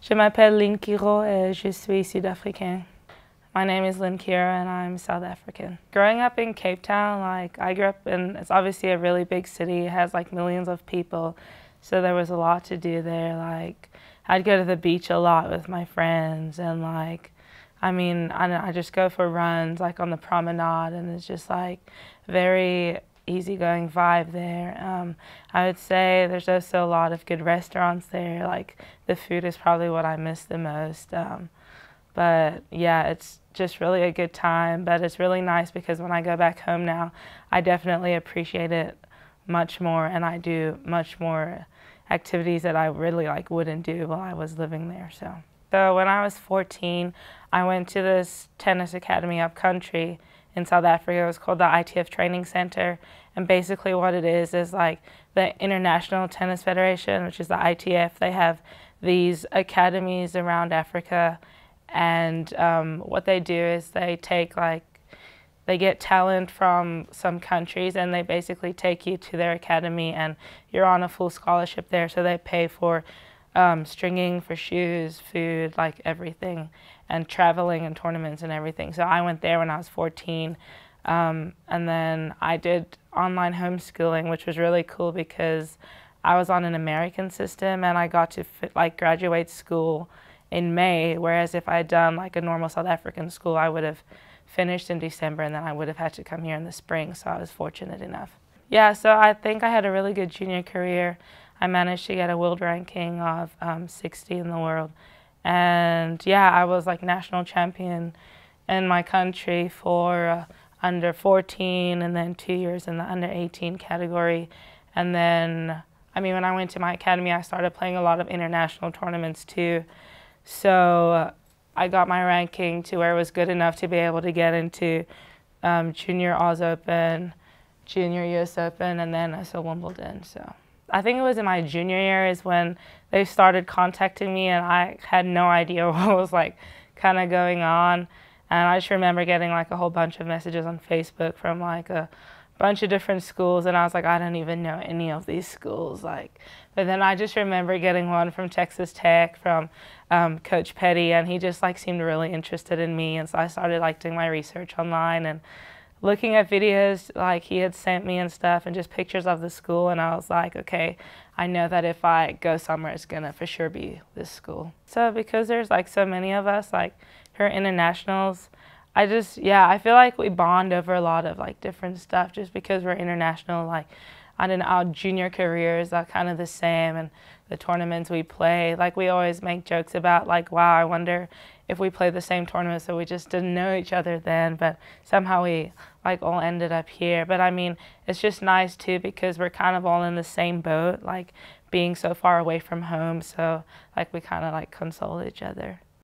Je m'appelle Lynn Kiro et je suis Sud-Africain. My name is Lynn, Kiro, and I'm South African. Growing up in Cape Town, I grew up in, it's obviously a really big city. It has millions of people, so there was a lot to do there. I'd go to the beach a lot with my friends, and I just go for runs on the promenade, and it's just very easygoing vibe there. I would say there's also a lot of good restaurants there. The food is probably what I miss the most. But yeah, it's just really a good time. But it's really nice because when I go back home now, I definitely appreciate it much more, and I do much more activities that I really wouldn't do while I was living there. So when I was 14, I went to this tennis academy up country in South Africa. It was called the ITF Training Center, and basically what it is the International Tennis Federation, which is the ITF. They have these academies around Africa, and what they do is they take they get talent from some countries, and they basically take you to their academy, and you're on a full scholarship there. So they pay for stringing, for shoes, food, everything, and traveling and tournaments and everything. So I went there when I was 14, and then I did online homeschooling, which was really cool because I was on an American system, and I got to graduate school in May, whereas if I had done a normal South African school, I would have finished in December, and then I would have had to come here in the spring, so I was fortunate enough. Yeah, so I think I had a really good junior career. I managed to get a world ranking of 60 in the world, and yeah, I was national champion in my country for under 14, and then 2 years in the under 18 category. And then, when I went to my academy, I started playing a lot of international tournaments too. So I got my ranking to where it was good enough to be able to get into Junior Oz Open, Junior US Open, and then also Wimbledon. So I think it was in my junior year is when they started contacting me, and I had no idea what was kind of going on. And I just remember getting a whole bunch of messages on Facebook from a bunch of different schools, and I was I don't even know any of these schools. But then I just remember getting one from Texas Tech from Coach Petty, and he just seemed really interested in me, and so I started doing my research online and looking at videos he had sent me and stuff, and just pictures of the school, and I was okay, I know that if I go somewhere, it's gonna for sure be this school. So because there's so many of us who are internationals, I feel we bond over a lot of different stuff just because we're international. I don't know, our junior careers are kind of the same, and the tournaments we play, we always make jokes about wow, I wonder if we played the same tournament, so we just didn't know each other then, but somehow we all ended up here. But it's just nice too because we're kind of all in the same boat, being so far away from home, so we kind of console each other.